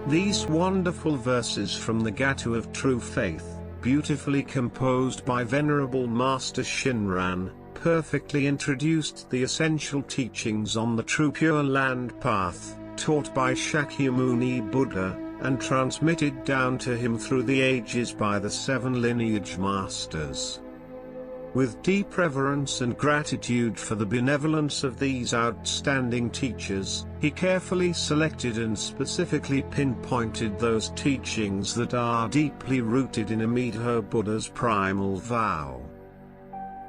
These wonderful verses from the Gattu of True Faith, beautifully composed by Venerable Master Shinran, perfectly introduced the essential teachings on the true Pure Land path, taught by Shakyamuni Buddha, and transmitted down to him through the ages by the 7 Lineage Masters. With deep reverence and gratitude for the benevolence of these outstanding teachers, he carefully selected and specifically pinpointed those teachings that are deeply rooted in Amida Buddha's primal vow.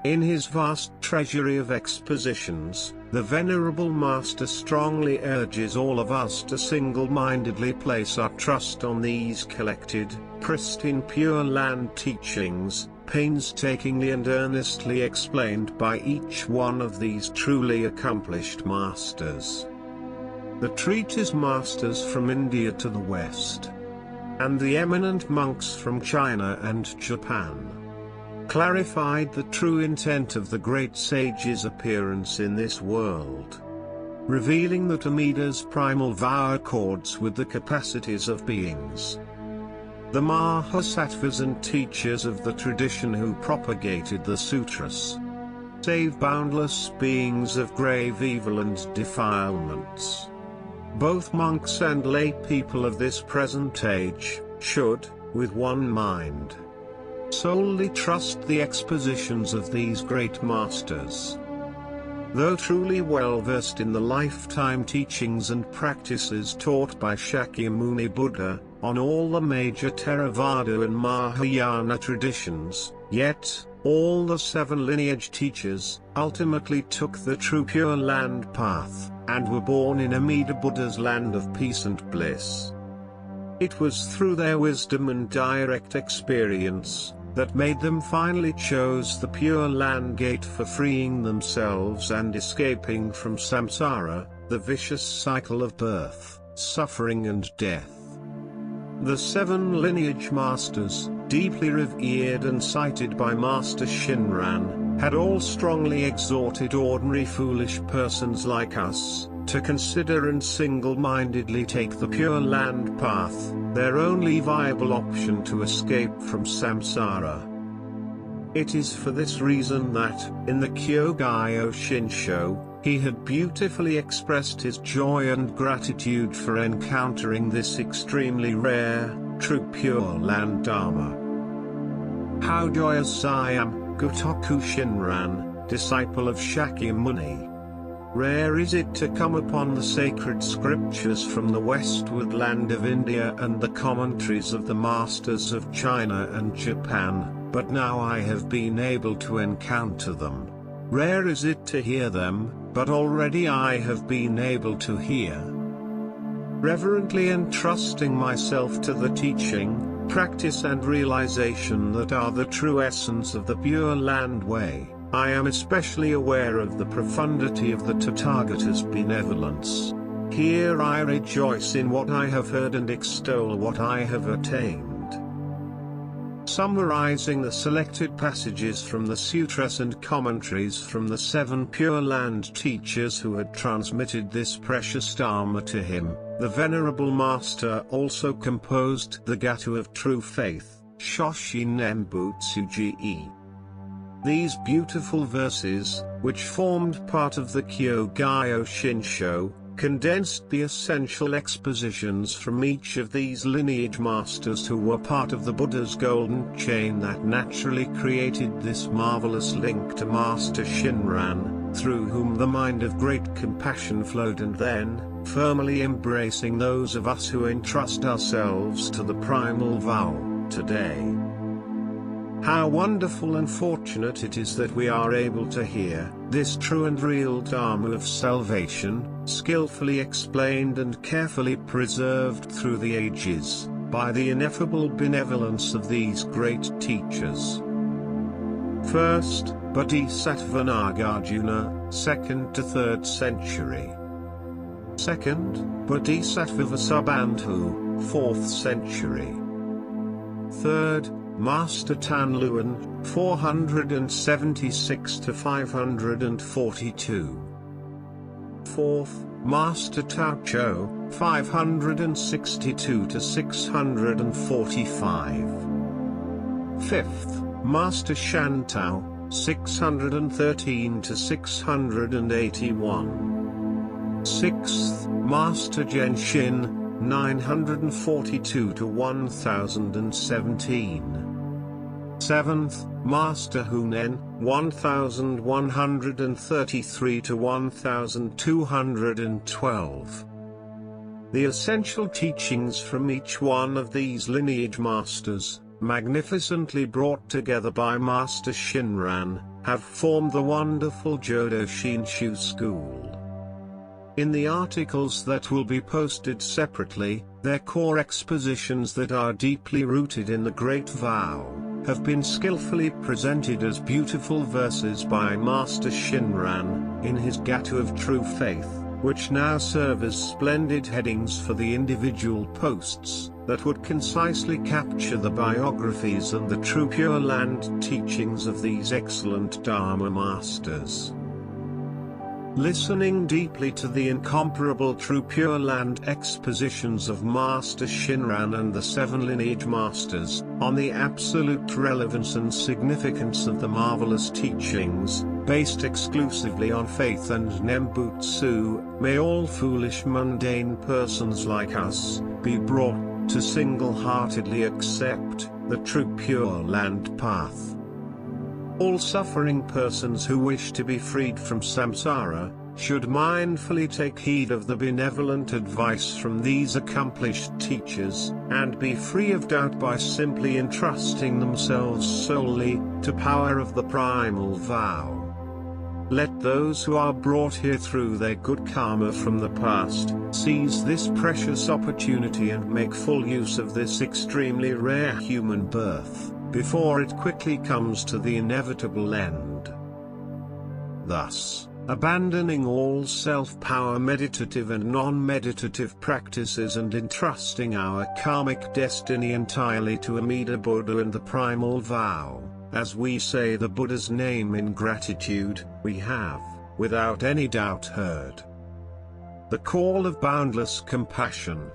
In his vast treasury of expositions, the Venerable Master strongly urges all of us to single-mindedly place our trust on these collected, pristine Pure Land teachings, painstakingly and earnestly explained by each one of these truly accomplished masters. The treatise masters from India to the West, and the eminent monks from China and Japan, clarified the true intent of the great sage's appearance in this world, revealing that Amida's primal vow accords with the capacities of beings. The Mahasattvas and teachers of the tradition who propagated the sutras, save boundless beings of grave evil and defilements. Both monks and lay people of this present age, should, with one mind, solely trust the expositions of these great masters. Though truly well versed in the lifetime teachings and practices taught by Shakyamuni Buddha, on all the major Theravada and Mahayana traditions, yet, all the 7 lineage teachers, ultimately took the true Pure Land path, and were born in Amida Buddha's land of peace and bliss. It was through their wisdom and direct experience, that made them finally chose the Pure Land gate for freeing themselves and escaping from samsara, the vicious cycle of birth, suffering and death. The 7 lineage masters, deeply revered and cited by Master Shinran, had all strongly exhorted ordinary foolish persons like us, to consider and single-mindedly take the Pure Land path, their only viable option to escape from samsara. It is for this reason that, in the Kyo Gyo Shin Sho, he had beautifully expressed his joy and gratitude for encountering this extremely rare, true Pure Land Dharma. How joyous I am, Gotoku Shinran, disciple of Shakyamuni. Rare is it to come upon the sacred scriptures from the westward land of India and the commentaries of the masters of China and Japan, but now I have been able to encounter them. Rare is it to hear them, but already I have been able to hear. Reverently entrusting myself to the teaching, practice and realization that are the true essence of the Pure Land way, I am especially aware of the profundity of the Tathagata's benevolence. Here I rejoice in what I have heard and extol what I have attained. Summarizing the selected passages from the sutras and commentaries from the 7 Pure Land teachers who had transmitted this precious Dharma to him, the Venerable Master also composed the Gattu of True Faith, Shoshi Nembutsu Ge. These beautiful verses, which formed part of the Kyo Gyo Shin Sho, condensed the essential expositions from each of these lineage masters who were part of the Buddha's golden chain that naturally created this marvelous link to Master Shinran, through whom the mind of great compassion flowed, and then, firmly embracing those of us who entrust ourselves to the primal vow, today. How wonderful and fortunate it is that we are able to hear this true and real Dharma of salvation, skillfully explained and carefully preserved through the ages, by the ineffable benevolence of these great teachers. First, Bodhisattva Nagarjuna, 2nd to 3rd century. Second, Bodhisattva Vasubandhu, 4th century. Third, Master Tanluan, 476 to 542. Fourth, Master Tao Cho, 562 to 645. 5th, Master Shantao, 613 to 681. 6th, Master Genshin, 942 to 1017. 7th, Master Hunen, 1133 to 1212. The essential teachings from each one of these lineage masters, magnificently brought together by Master Shinran, have formed the wonderful Jodo Shinshu school. In the articles that will be posted separately, their core expositions that are deeply rooted in the Great Vow have been skillfully presented as beautiful verses by Master Shinran in his Gato of True Faith, which now serve as splendid headings for the individual posts that would concisely capture the biographies and the true Pure Land teachings of these excellent Dharma masters. Listening deeply to the incomparable True Pure Land expositions of Master Shinran and the 7 lineage masters, on the absolute relevance and significance of the marvelous teachings, based exclusively on Faith and Nembutsu, may all foolish mundane persons like us, be brought to single-heartedly accept the True Pure Land path. All suffering persons who wish to be freed from samsara, should mindfully take heed of the benevolent advice from these accomplished teachers, and be free of doubt by simply entrusting themselves solely to power of the primal vow. Let those who are brought here through their good karma from the past, seize this precious opportunity and make full use of this extremely rare human birth, before it quickly comes to the inevitable end. Thus, abandoning all self-power meditative and non-meditative practices and entrusting our karmic destiny entirely to Amida Buddha and the Primal Vow, as we say the Buddha's name in gratitude, we have, without any doubt, heard the call of boundless compassion.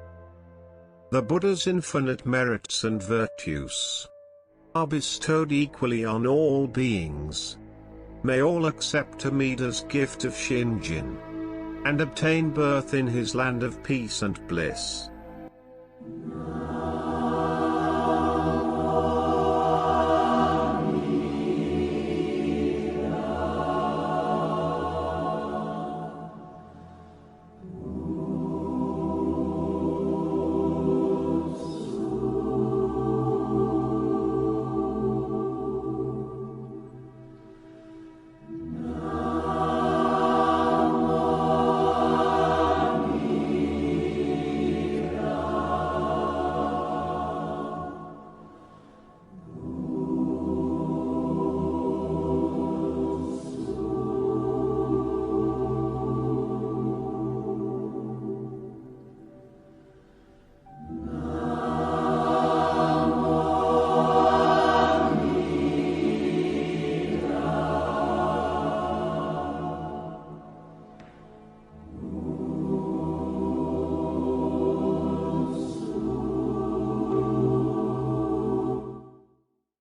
The Buddha's infinite merits and virtues are bestowed equally on all beings. May all accept Amida's gift of Shinjin and obtain birth in his land of peace and bliss.